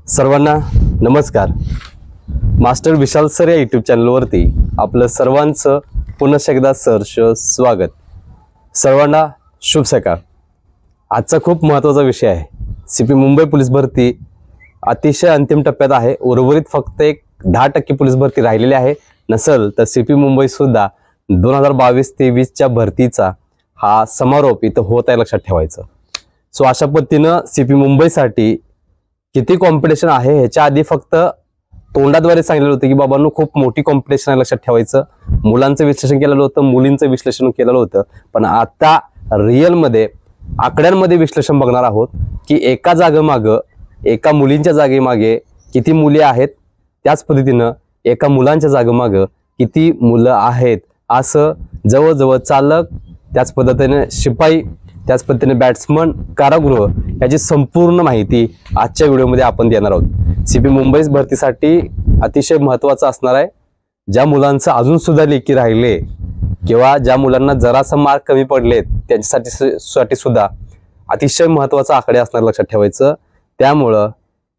सर्वांना नमस्कार। मास्टर विशाल सर या यूट्यूब चॅनलवरती आपलं सर्वांचं पुन्हा एकदा सहर्ष स्वागत। सर्वांना शुभ सकाळ। आजचा खूप महत्त्वाचा विषय आहे। सीपी मुंबई पोलीस भरती अतिशय अंतिम टप्प्यात आहे। उर्वरित फक्त एक 10% पोलीस भरती राहिलेली आहे। नसेल तर सीपी मुंबई सुद्धा 2022-23 च्या भरतीचा हा समारोप इथं होत आहे, लक्षात ठेवायचं। सो अशा पद्धतीनं सीपी मुंबईसाठी किती कॉम्पिटिशन आहे ह्याच्या आधी फक्त तोंडाद्वारे सांगितलं होतं की बाबांनो खूप मोठी कॉम्पिटिशन आहे, लक्षात ठेवायचं। मुलांचं विश्लेषण केलेलं होतं, मुलींचं विश्लेषण केलेलं होतं, पण आता रिअल मध्ये आकड्यांमध्ये विश्लेषण बघणार आहोत की एका जागेमागे एका मुलींच्या जागेमागे किती मुली आहेत, त्याच पद्धतीनं एका मुलांच्या जागेमागे किती मुलं आहेत। असं जवळजवळ चालक, त्याच पद्धतीने शिपाई, त्याच पद्धतीने बॅट्समन, कारागृह याची संपूर्ण माहिती आजच्या व्हिडिओमध्ये आपण देणार आहोत। सीपी मुंबई भरतीसाठी अतिशय महत्त्वाचं असणार आहे। ज्या मुलांचं अजून सुद्धा लेखी राहिले किंवा ज्या मुलांना जरासा मार्क कमी पडलेत त्यांच्यासाठी सुद्धा अतिशय महत्त्वाचा आकडे असणार, लक्षात ठेवायचं। त्यामुळं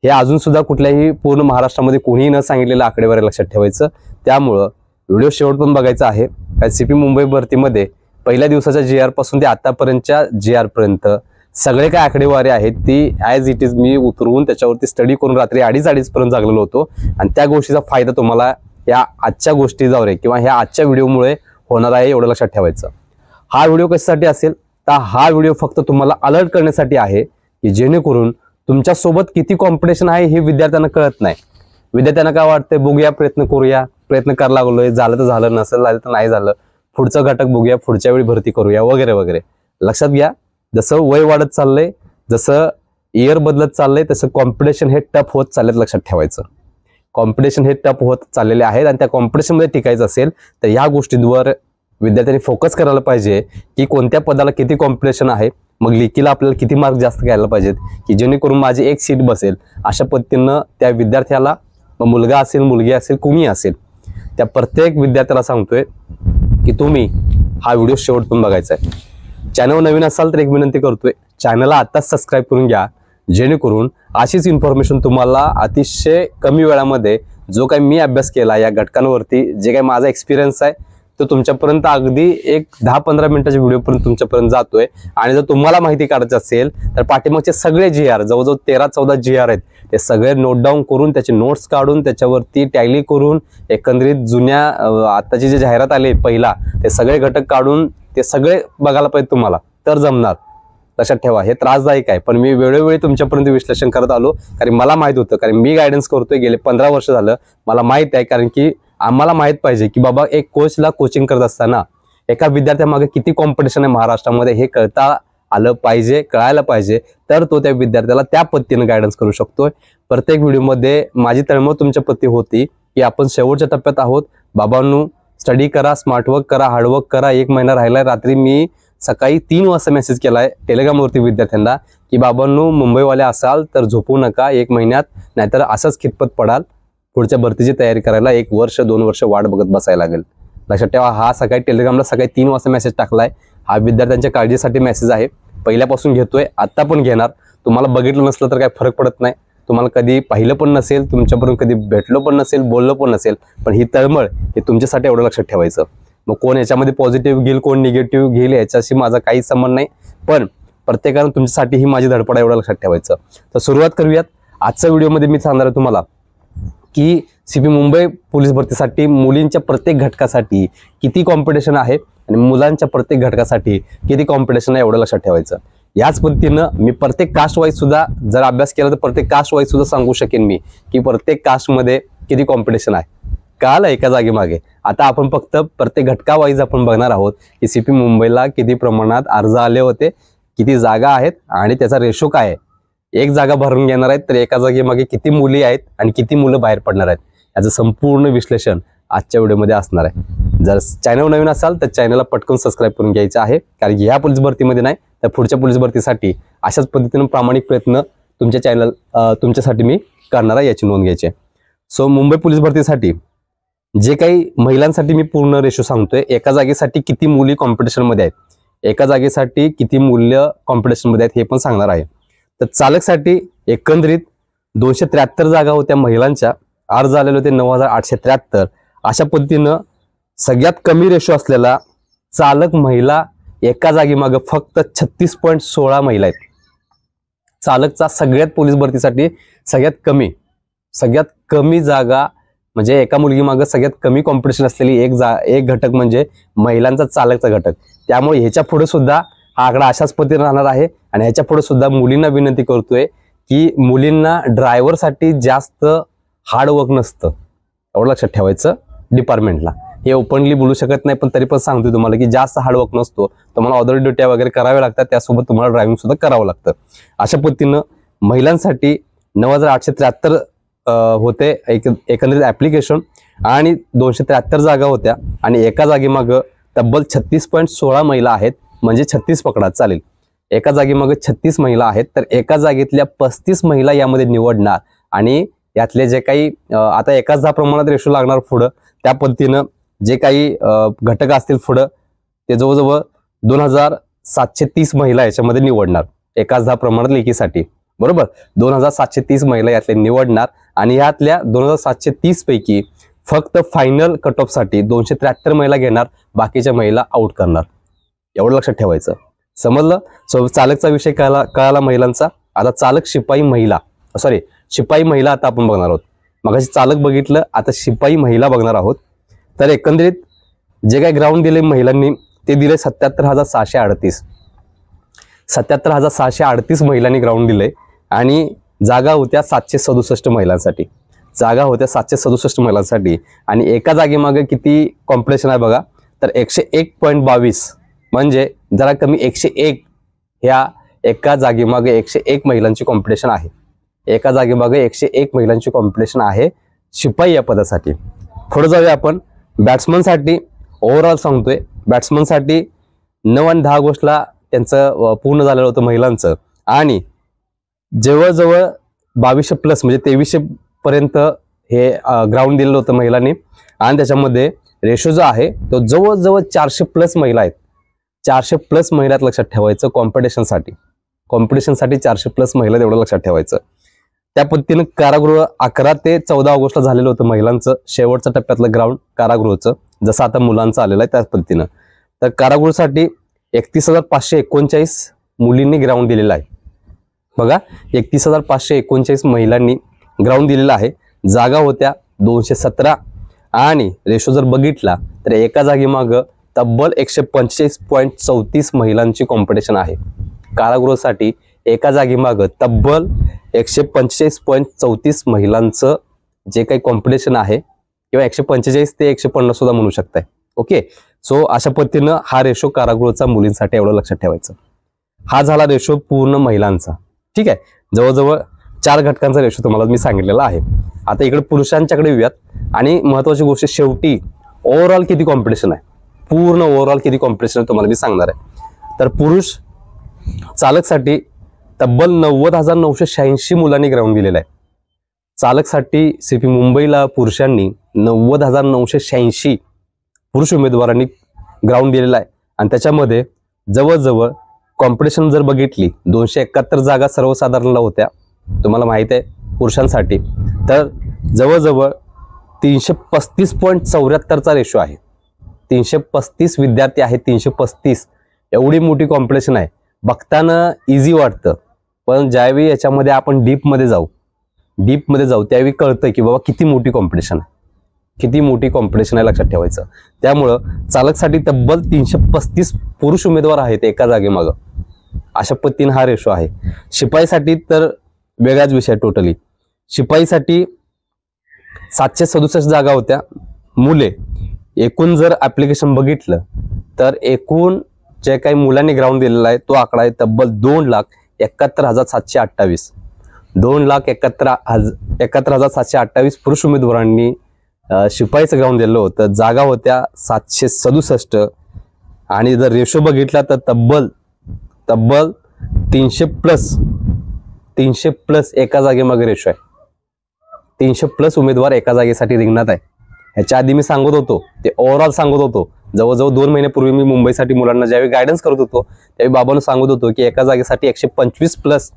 हे अजून सुद्धा कुठल्याही पूर्ण महाराष्ट्रामध्ये कोणीही न सांगितलेलं आकडेवारी लक्षात ठेवायचं। त्यामुळं व्हिडिओ शेवट पण बघायचा आहे। काय सीपी मुंबई भरतीमध्ये पहिल्या दिवसाच्या GR पासून ते आतापर्यंतच्या GR पर्यंत सगळे काय आकडेवारी आहेत ती ॲज इट इज मी उतरवून त्याच्यावरती स्टडी करून रात्री 2:30 पर्यंत जागलेलो होतो, आणि त्या गोष्टीचा फायदा तुम्हाला या आजच्या गोष्टीद्वारे किंवा ह्या आजच्या व्हिडिओमुळे होणार आहे, एवढं लक्षात ठेवायचं। हा व्हिडिओ कशासाठी असेल तर हा व्हिडिओ फक्त तुम्हाला अलर्ट करण्यासाठी आहे की जेणेकरून तुमच्या सोबत किती कॉम्पिटिशन आहे हे विद्यार्थ्यांना कळत नाही। विद्यार्थ्यांना काय वाटतंय, बघूया, प्रयत्न करूया, प्रयत्न करायला लागलोय, झालं तर झालं, नसेल झालं तर नाही झालं, पुढचं घटक बघूया, पुढच्या वेळी भरती करूया वगैरे वगैरे। लक्षात घ्या, जसं वय वाढत चाललंय, जसं इयर बदलत चाललंय, तसं कॉम्पिटिशन हे टफ होत चाललेत, लक्षात ठेवायचं। कॉम्पिटिशन हे टफ होत चाललेले आहेत आणि त्या कॉम्पिटिशनमध्ये टिकायचं असेल तर ह्या गोष्टींवर विद्यार्थ्यांनी फोकस करायला पाहिजे की कोणत्या पदाला किती कॉम्पिटिशन आहे, मग लेखीला आपल्याला किती मार्क जास्त घ्यायला पाहिजेत की जेणेकरून माझी एक सीट बसेल। अशा पद्धतीनं त्या विद्यार्थ्याला, मुलगा असेल, मुलगी असेल, कोणी असेल, त्या प्रत्येक विद्यार्थ्याला सांगतोय की तुम्ही हा व्हिडिओ शेवटपर्यंत बघायचा आहे। चॅनल नवीन असाल तर एक विनंती करतोय, चॅनलला आताच सबस्क्राईब करून घ्या, जेणेकरून अशीच इन्फॉर्मेशन तुम्हाला अतिशय कमी वेळामध्ये जो काही मी अभ्यास केला या घटकांवरती, जे काही माझा एक्सपिरियन्स आहे तो तुमच्यापर्यंत अगदी एक 10-15 मिनिटाच्या व्हिडिओपर्यंत तुमच्यापर्यंत जातोय। आणि जर तुम्हाला माहिती काढायची असेल तर पाठीमागचे सगळे GR, जवळजवळ 13-14 GR आहेत, ते सगळे नोट डाऊन करून त्याचे नोट्स काढून त्याच्यावरती टॅली करून एकंदरीत जुन्या आताची जे जाहिरात आली पहिला ते सगळे घटक काढून ते सगळे बघायला पाहिजे तुम्हाला, तर जमणार। लक्षात ठेवा, हे त्रासदायक आहे, पण मी वेळोवेळी तुमच्यापर्यंत विश्लेषण करत आलो, कारण मला माहित होतं, कारण मी गायडन्स करतोय गेले 15 वर्ष झालं, मला माहित आहे। कारण की आम्हाला माहित पाहिजे की बाबा एक कोचला कोचिंग करत असताना एका विद्यार्थ्यामागे किती कॉम्पिटिशन आहे महाराष्ट्रामध्ये हे कळता आलं पाहिजे, कळायला पाहिजे, तर तो त्या विद्यार्थ्याला त्या पद्धतीने गायडन्स करू शकतोय। प्रत्येक व्हिडिओमध्ये माझी तळमळ तुमच्या प्रती होती की आपण शेवटच्या टप्प्यात आहोत, बाबांनो स्टडी करा, स्मार्टवर्क करा, हार्डवर्क करा। 1 महिना राहिलाय। रात्री मी सकाळी 3 वाजता मेसेज केलाय टेलिग्रामवरती विद्यार्थ्यांना की बाबांनो मुंबईवाले असाल तर झोपू नका 1 महिन्यात, नाहीतर असंच खितपत पडाल, पुढच्या भरतीची तयारी करायला 1 वर्ष 2 वर्ष वाट बघत बसायला लागेल। लक्षात ठेवा, हा सकाळी टेलिग्रामला सकाळी 3 वाजता मेसेज टाकलाय, हा विद्यार्थ्यांच्या काळजीसाठी मेसेज आहे। पहिल्यापासून घेतोय, आता पण घेणार। तुम्हाला बघितलं नसलं तर काही फरक पडत नाही, तुम्हाला कधी पाहिलं पण नसेल, तुमच्यापर्यंत कधी भेटलो पण नसेल, बोललो पण नसेल, पण ही तळमळ हे तुमच्यासाठी एवढं लक्षात ठेवायचं। मग कोण याच्यामध्ये पॉझिटिव्ह घेईल, कोण निगेटिव्ह घेईल याच्याशी माझा काहीच संबंध नाही, पण प्रत्येकानं तुमच्यासाठी ही माझी धडपड एवढं लक्षात ठेवायचं। तर सुरुवात करूयात। आजच्या व्हिडिओमध्ये मी सांगणार आहे तुम्हाला की सीपी मुंबई पोलीस भरतीसाठी मुलींच्या प्रत्येक घटकासाठी किती कॉम्पिटिशन आहे आणि मुलांच्या प्रत्येक घटकासाठी किती कॉम्पिटिशन आहे, एवढं लक्षात ठेवायचं। याच पद्धतीनं मी प्रत्येक कास्ट वाईज सुद्धा जर अभ्यास केला तर प्रत्येक कास्ट वाईज सुद्धा सांगू शकेन मी की प्रत्येक कास्टमध्ये किती कॉम्पिटिशन आहे, कळालं एका जागेमागे। आता आपण फक्त प्रत्येक घटका वाईज आपण बघणार आहोत की सीपी मुंबईला किती प्रमाणात अर्ज आले होते, किती जागा आहेत आणि त्याचा रेशो काय आहे। एक जागा भरून घेणार आहेत तर एका जागेमागे किती मुली आहेत आणि किती मुलं बाहेर पडणार आहेत, याचं संपूर्ण विश्लेषण आजच्या व्हिडिओमध्ये असणार आहे। जर चॅनल नवीन असाल तर चॅनलला पटकन सबस्क्राईब करून घ्यायचं आहे, कारण ह्या पोलीस भरतीमध्ये नाही तर पुढच्या पोलीस भरतीसाठी अशाच पद्धतीने प्रामाणिक प्रयत्न तुमच्यासाठी मी करणार आहे, याची नोंद घ्यायची आहे। सो मुंबई पोलीस भरतीसाठी जे काही महिलांसाठी मी पूर्ण रेशो सांगतोय, एका जागेसाठी किती मुली कॉम्पिटिशनमध्ये आहेत, एका जागेसाठी किती मूल्य कॉम्पिटिशनमध्ये आहेत हे पण सांगणार आहे। तर चालकसाठी एकंदरीत 273 जागा होत्या महिलांच्या, अर्ज आलेले होते 9873. अशा पद्धतीनं सगळ्यात कमी रेशो असलेला चालक महिला एका जागी मागे फक्त 36.16 महिला आहेत. चालकचा सगळ्यात पोलीस भरतीसाठी सगळ्यात कमी जागा म्हणजे एका मुलगी मागे सगळ्यात कमी कॉम्पिटिशन असलेली एक घटक म्हणजे महिलांचा चालकचा घटक. त्यामुळे ह्याच्या पुढे सुद्धा हा आकडा अशाच पद्धतीने राहणार आहे. आणि ह्याच्या पुढे सुद्धा मुलींना विनंती करतोय की मुलींना ड्रायव्हरसाठी जास्त हार्डवर्क नसतं, एवढं लक्षात ठेवायचं. डिपार्टमेंटला हे ओपनली बोलू शकत नाही, पण तरी पण सांगतोय तुम्हाला की जास्त हार्डवर्क नसतो. तुम्हाला ऑदर ड्युट्या वगैरे कराव्या लागतात, त्यासोबत तुम्हाला ड्रायव्हिंग सुद्धा करावं लागतं. अशा पद्धतीनं महिलांसाठी 9873 होते एकंदरीत ऍप्लिकेशन आणि 273 जागा होत्या आणि एका जागी मागं तब्बल 36.16 महिला आहेत. म्हणजे 36 पकडा चालेल, एका जागी मागे 36 महिला आहेत. तर एका जागेतल्या 35 महिला यामध्ये निवडणार आणि यातले जे काही आता एकाच 10 प्रमाणात रेशो लागणार पुढं, त्या पद्धतीनं जे काही घटक असतील पुढं ते जवळजवळ 2730 महिला याच्यामध्ये निवडणार एकाच 10 प्रमाणात लेखीसाठी. बरोबर, 2730 महिला यातले निवडणार आणि यातल्या 2730 पैकी फक्त फायनल कट ऑफ साठी 273 महिला घेणार, बाकीच्या महिला आउट करणार. एवढं लक्षात ठेवायचं. समजलं? सो चालकचा विषय कळाला महिलांचा. आता चालक शिपाई महिला आता आपण बघणार आहोत. मगाशी चालक बघितलं, आता शिपाई महिला बघणार आहोत. तर एकंदरीत जे काही ग्राउंड दिले महिलांनी ते दिले 77,638. 77,638 महिलांनी ग्राउंड दिले आणि जागा होत्या 767 महिलांसाठी. आणि एका जागेमागे किती कॉम्पिटिशन आहे बघा, तर 101.22 म्हणजे जरा कमी 101 ह्या एका जागेमागे 101 महिलांची कॉम्पिटिशन आहे. एका जागेमागे 101 महिलांची कॉम्पिटिशन आहे शिपाई या पदासाठी. पुढे जाऊया आपण. बॅट्समनसाठी ओव्हरऑल सांगतोय, बॅट्समनसाठी 9 आणि 10 ऑगस्टला त्यांचं पूर्ण झालेलं होतं महिलांचं आणि जवळजवळ 2200+ म्हणजे 2300 पर्यंत हे ग्राउंड दिलेलं होतं महिलांनी. आणि त्याच्यामध्ये रेशो जो आहे तो जवळजवळ 400+ महिला आहेत. 400+ महिला लक्षात ठेवायचं. कॉम्पिटिशनसाठी 400+ महिला एवढं लक्षात ठेवायचं. त्या पद्धतीनं कारागृह 11 ते 14 ऑगस्टला झालेलं होतं महिलांचं शेवटच्या टप्प्यातलं ग्राउंड कारागृहाचं, जसं आता मुलांचं आलेलं आहे त्याच पद्धतीनं. तर कारागृहासाठी 31,539 मुलींनी ग्राउंड दिलेलं आहे. बघा, 31,539 महिलांनी ग्राउंड दिलेलं आहे. जागा होत्या 217 आणि रेशो जर बघितला तर एका जागी मागं तब्बल 145.34 महिलांची कॉम्पिटिशन आहे. कारागृहासाठी एका जागी मागं तब्बल 145.34 महिलांचं जे काही कॉम्पिटिशन आहे, किंवा 145 ते 150 सुद्धा म्हणू शकताय. ओके, सो अशा पद्धतीनं हा रेशो कारागृहाचा मुलींसाठी एवढं लक्षात ठेवायचं. हा झाला रेशो पूर्ण महिलांचा. ठीक आहे, जवळजवळ 4 घटकांचा रेशो तुम्हाला मी सांगितलेला आहे. आता इकडे पुरुषांच्याकडे येऊयात आणि महत्वाची गोष्ट शेवटी ओव्हरऑल किती कॉम्पिटिशन आहे, पूर्ण ओव्हरऑल किती कॉम्पिटिशन आहे तुम्हाला मी सांगणार आहे. तर पुरुष चालकसाठी तब्बल 90,986 मुलांनी ग्राउंड दिलेला आहे. चालकसाठी सीपी मुंबईला पुरुषांनी 90,986 पुरुष उमेदवारांनी ग्राउंड दिलेला आहे. आणि त्याच्यामध्ये जवळजवळ कॉम्पिटिशन जर बघितली 271 जागा सर्वसाधारणला होत्या तुम्हाला माहित आहे पुरुषांसाठी. तर जवळजवळ 335.74चा रेशो आहे. 335 विद्यार्थी आहेत. 335 एवढी मोठी कॉम्पिटिशन आहे. बघताना इझी वाटतं, पण ज्यावेळी याच्यामध्ये आपण डीपमध्ये जाऊ त्यावेळी कळतं की बाबा किती मोठी कॉम्पिटिशन आहे, लक्षात ठेवायचं. त्यामुळं चालकसाठी तब्बल 335 पुरुष उमेदवार आहेत एका जागेमागं. अशा पद्धतीने हा रेशो आहे. शिपाईसाठी तर वेगळाच विषय टोटली. शिपाईसाठी 767 जागा होत्या मुले. एकूण जर ऍप्लिकेशन बघितलं तर एकूण जे काही मुलांनी ग्राउंड दिलेला आहे तो आकडा आहे तब्बल 2,71,728. 2,71,728 पुरुष उमेदवारांनी शिपाईचं ग्राउंड दिलं होतं. जागा होत्या 767 आणि जर रेशो बघितला तर तब्बल 300+ एका जागेमागे रेशो आहे. 300+ उमेदवार एका जागेसाठी रिंगणात आहे. ह्याच्या आधी मी सांगत होतो, ते ओव्हरऑल सांगत होतो. जवळजवळ 2 महिन्यापूर्वी मी मुंबईसाठी मुलांना ज्यावेळी गायडन्स करत होतो त्यावेळी बाबांना सांगत होतो की एका जागेसाठी 125+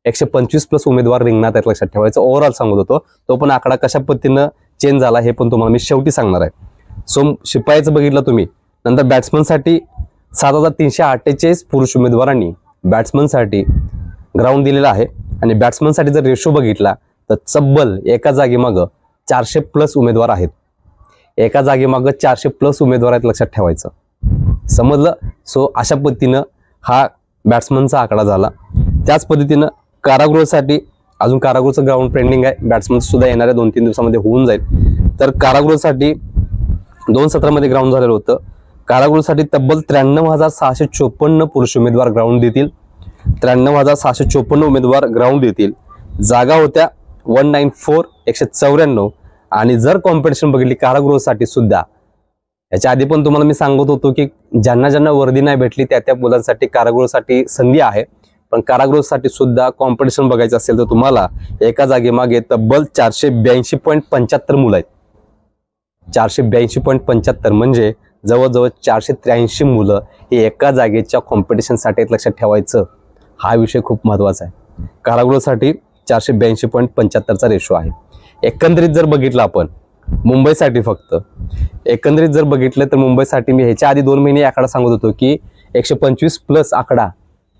125+ उमेदवार रिंगणात आहेत, लक्षात ठेवायचं. ओव्हरऑल सांगत होतो, तो पण आकडा कशा पद्धतीनं चेंज झाला हे पण तुम्हाला मी शेवटी सांगणार आहे. सो शिपायाचं बघितलं तुम्ही. नंतर बॅट्समनसाठी 7348 पुरुष उमेदवारांनी बॅट्समनसाठी ग्राउंड दिलेला आहे. आणि बॅट्समनसाठी जर रेशो बघितला तर तब्बल एका जागेमागं 400+ उमेदवार आहेत. एका जागेमागं 400+ उमेदवार आहेत, लक्षात ठेवायचं. समजलं. सो अशा पद्धतीनं हा बॅट्समनचा आकडा झाला. त्याच पद्धतीनं कारागृहासाठी अजून कारागृहाचं ग्राउंड पेंडिंग आहे. बॅट्समन सुद्धा येणाऱ्या 2-3 दिवसामध्ये होऊन जाईल. तर कारागृहासाठी 2 सत्रामध्ये ग्राउंड झालेलं होतं. कारागृहासाठी तब्बल 93,654 पुरुष उमेदवार ग्राउंड देतील. 93,654 उमेदवार ग्राउंड देतील. जागा होत्या 194, 194. आणि जर कॉम्पिटिशन बघितली कारागृहासाठी सुद्धा, याच्या आधी पण तुम्हाला मी सांगत होतो की ज्यांना ज्यांना वर्दी नाही भेटली त्या मुलांसाठी कारागृहासाठी संधी आहे. पण कारागृहासाठी सुद्धा कॉम्पिटिशन बघायचं असेल तर तुम्हाला एका जागेमागे तब्बल 482.75 मुलं आहेत. 482.75 म्हणजे जवळजवळ 483 मुलं ही एका जागेच्या कॉम्पिटिशनसाठी आहेत, लक्षात ठेवायचं. हा विषय खूप महत्त्वाचा आहे. कारागृहासाठी 482.75चा रेशो आहे. एकंदरीत जर बघितलं आपण मुंबईसाठी फक्त एकंदरीत जर बघितलं तर मुंबईसाठी मी ह्याच्या आधी 2 महिने आकडा सांगत होतो की 125+ आकडा,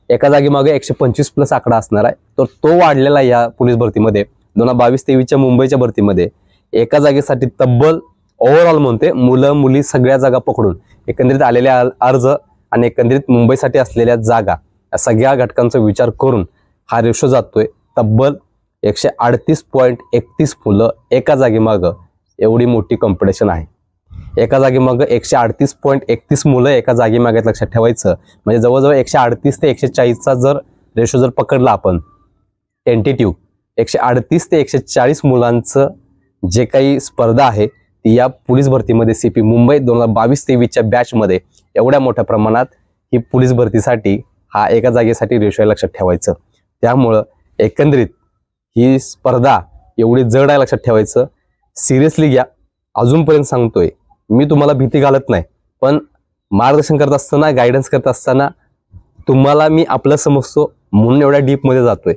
एका जागेमागे 125+ आकडा असणार आहे. तर तो वाढलेला या पोलीस भरतीमध्ये 2022-23च्या मुंबईच्या भरतीमध्ये एका जागेसाठी तब्बल ओव्हरऑल म्हणते मुलं मुली सगळ्या जागा पकडून एकंदरीत आलेल्या अर्ज आणि एकंदरीत मुंबईसाठी असलेल्या जागा या सगळ्या घटकांचा विचार करून हा रेशो जातोय तब्बल 138.31 मुलं एका जागेमागं. एवढी मोठी कॉम्पिटिशन आहे. एका जागेमागं 138.31 मुलं एका जागेमागे, लक्षात ठेवायचं. म्हणजे जवळजवळ 138 ते 140चा जर रेशो जर पकडला आपण टेंटेटिव्ह, 138 ते 140 मुलांचं जे काही स्पर्धा आहे ती या पोलीस भरतीमध्ये CP मुंबई 2022-23च्या बॅचमध्ये एवढ्या मोठ्या प्रमाणात ही पोलीस भरतीसाठी हा एका जागेसाठी रेशो आहे, लक्षात ठेवायचं. त्यामुळं एकंदरीत ही स्पर्धा एवढी जड आहे, लक्षात ठेवायचं. सिरियसली घ्या. अजूनपर्यंत सांगतोय मी, तुम्हाला भीती घालत नाही, पण मार्गदर्शन करत असताना, गायडन्स करत असताना तुम्हाला मी आपलं समजतो म्हणून एवढ्या डीपमध्ये जातोय.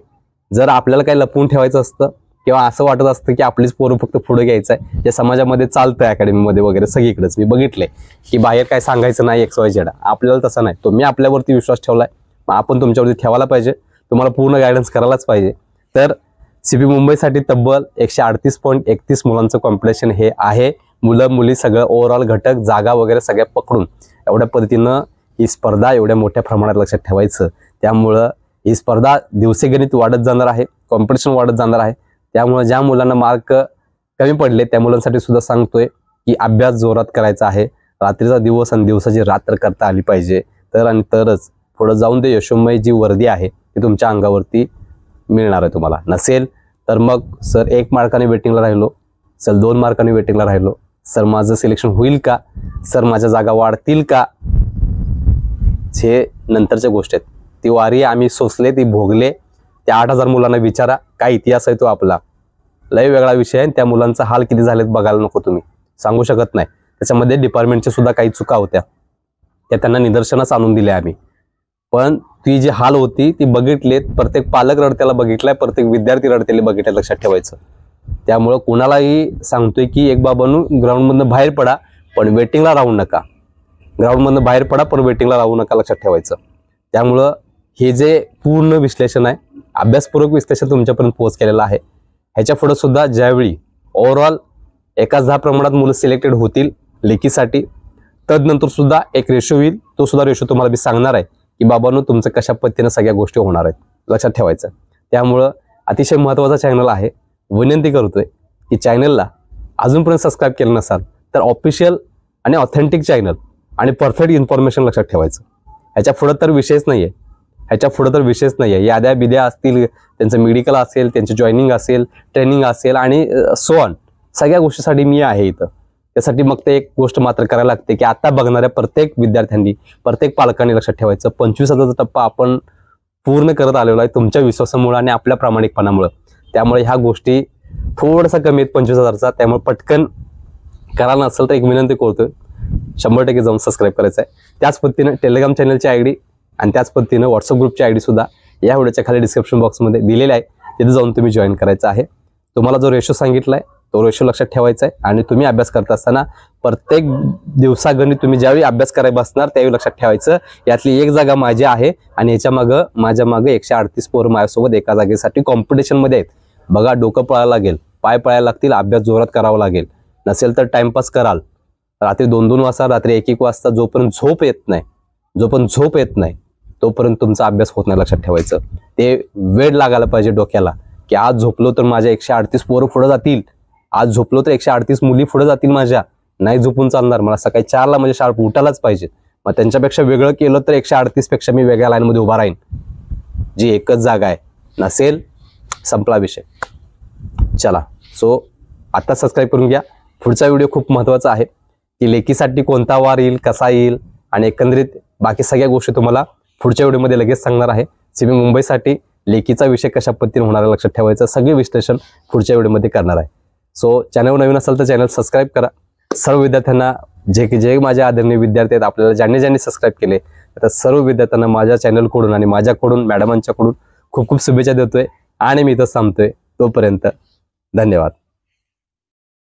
जर आपल्याला काही लपवून ठेवायचं असतं किंवा असं वाटत असतं की आपलीच पोरं फक्त पुढे घ्यायचं आहे, जे समाजामध्ये चालतंय अकॅडमीमध्ये वगैरे सगळीकडेच मी बघितलंय की बाहेर काय सांगायचं नाही XYZ, आपल्याला तसं नाही. तुम्ही आपल्यावरती विश्वास ठेवलाय, मग आपण तुमच्यावरती ठेवायला पाहिजे. तुम्हाला पूर्ण गायडन्स करायलाच पाहिजे. तर CP मुंबईसाठी तब्बल 138.31 मुलांचं कॉम्पिटिशन हे आहे. मुलं मुली सगळं ओव्हरऑल घटक जागा वगैरे सगळ्या पकडून एवढ्या पद्धतीनं ही स्पर्धा एवढ्या मोठ्या प्रमाणात, लक्षात ठेवायचं. त्यामुळं ही स्पर्धा दिवसेगणित वाढत जाणार आहे, कॉम्पिटिशन वाढत जाणार आहे. त्यामुळे ज्या मुलांना मार्क कमी पडले त्या मुलांसाठी सुद्धा सांगतोय की अभ्यास जोरात करायचा आहे. रात्रीचा दिवस आणि दिवसाची रात्र करता आली पाहिजे. तर आणि तरच पुढं जाऊन ते यशोमय जी वर्दी आहे ती तुमच्या अंगावरती मिळणार आहे. तुम्हाला नसेल तर मग सर 1 मार्काने वेटिंगला राहिलो, सर 2 मार्काने वेटिंगला राहिलो, सर माझं सिलेक्शन होईल का, सर माझ्या जागा वाढतील का, हे नंतरच्या गोष्टी आहेत. ती वारी आम्ही सोसले, ती भोगले. त्या 8,000 मुलांना विचारा, काय इतिहास आहे तो आपला. लय वेगळा विषय आहे. त्या मुलांचा हाल किती झालेत बघायला नको, तुम्ही सांगू शकत नाही. त्याच्यामध्ये डिपार्टमेंटच्या सुद्धा काही चुका होत्या, त्या त्यांना निदर्शनास आणून दिल्या आम्ही. पण ती जी हाल होती ती बघितलेत. प्रत्येक पालक रडत्याला बघितलाय, प्रत्येक विद्यार्थी रडत्याला बघितलं, लक्षात ठेवायचं. त्यामुळं कुणालाही सांगतोय की एक बाबांनो ग्राउंडमधनं बाहेर पडा पण वेटिंगला राहू नका. ग्राउंडमधनं बाहेर पडा पण वेटिंगला राहू नका, लक्षात ठेवायचं. त्यामुळं हे जे पूर्ण विश्लेषण आहे, अभ्यासपूर्वक विश्लेषण तुमच्यापर्यंत पोहोच केलेलं आहे. ह्याच्या पुढे सुद्धा ज्यावेळी ओव्हरऑल एकाच 10 प्रमाणात मुलं सिलेक्टेड होतील लेखीसाठी, तदनंतर सुद्धा एक रेशो होईल. तो सुद्धा रेशो तुम्हाला मी सांगणार आहे की बाबांनो तुमचं कशा पद्धतीनं सगळ्या गोष्टी होणार आहेत, लक्षात ठेवायचं. त्यामुळं अतिशय महत्त्वाचा चॅनल आहे. विनंती करतोय की चॅनलला अजूनपर्यंत सबस्क्राईब केलं नसाल तर ऑफिशियल आणि ऑथेंटिक चॅनल आणि परफेक्ट इन्फॉर्मेशन, लक्षात ठेवायचं. ह्याच्या पुढं तर विषयच नाही आहे. ह्याच्या पुढं तर विषयच नाही आहे. याद्या बिद्या असतील, त्यांचं मेडिकल असेल, त्यांची जॉईनिंग असेल, ट्रेनिंग असेल आणि सो ऑन सगळ्या गोष्टीसाठी मी आहे इथं. त्यासाठी मग ते एक गोष्ट मात्र करायला लागते की आता बघणाऱ्या प्रत्येक विद्यार्थ्यांनी, प्रत्येक पालकांनी लक्षात ठेवायचं 25,000चा टप्पा आपण पूर्ण करत आलेलो आहे तुमच्या विश्वासामुळे आणि आपल्या प्रामाणिकपणामुळे. त्यामुळे ह्या गोष्टी थोडासा कमी आहेत 25,000चा. त्यामुळे पटकन करायला नसेल तर एक विनंती करतोय, 100% जाऊन सबस्क्राईब करायचं आहे. त्याच पद्धतीनं टेलिग्राम चॅनलची ID आणि त्याच पद्धतीनं व्हॉट्सअप ग्रुपची ID सुद्धा या व्हिडिओच्या खाली डिस्क्रिप्शन बॉक्समध्ये दिलेला आहे, तिथे जाऊन तुम्ही जॉईन करायचं आहे. तुम्हाला जो रेशो सांगितलाय तो रेशो लक्षात ठेवायचा आहे आणि तुम्ही अभ्यास करत असताना प्रत्येक दिवसागणिक तुम्ही ज्यावेळी अभ्यास करायला बसणार त्यावेळी लक्षात ठेवायचं यातली एक जागा माझी आहे आणि याच्या मागं माझ्या मागे 138 पोरं माझ्यासोबत एका जागेसाठी कॉम्पिटिशनमध्ये आहेत. बघा, डोकं पळायला लागेल, पाय पळायला लागतील, अभ्यास जोरात करावा लागेल. नसेल तर टाइमपास कराल. रात्री 2-2 वाजता, रात्री 1-1 वाजता जोपर्यंत झोप येत नाही तोपर्यंत तुमचा अभ्यास होत नाही. लक्षात ठेवायचं. ते वेळ लागायला पाहिजे डोक्याला की आज झोपलो तर माझ्या 138 पोरं पुढे जातील, आज झोपलो तर 138 मुली पुढे जातील माझ्या. नाही झोपून चालणार, मला सकाळी 4ला म्हणजे शार्प उठायलाच पाहिजे. मग त्यांच्यापेक्षा वेगळं केलं तर 138 पेक्षा मी वेगळ्या लाईनमध्ये उभा राहीन, जी एकच जागा आहे. नसेल संपला विषय. चला, सो आता सबस्क्राईब करून घ्या. पुढचा व्हिडिओ खूप महत्त्वाचा आहे की लेखीसाठी कोणता वार येईल, कसा येईल आणि एकंदरीत बाकी सगळ्या गोष्टी तुम्हाला पुढच्या व्हिडिओमध्ये लगेच सांगणार आहे. सीबी मुंबईसाठी लेखीचा विषय कशा पद्धतीने होणार आहे लक्षात ठेवायचं, सगळे विश्लेषण पुढच्या व्हिडिओमध्ये करणार आहे. सो चॅनल नवीन असेल तर चॅनल सबस्क्राईब करा. सर्व विद्यार्थ्यांना, जे माझे आदरणीय विद्यार्थी आहेत, आपल्याला ज्यांनी सबस्क्राईब केले तर सर्व विद्यार्थ्यांना माझ्या चॅनलकडून आणि माझ्याकडून, मॅडमांच्याकडून खूप खूप शुभेच्छा देतोय आणि मी इथं थांबतोय. तोपर्यंत धन्यवाद.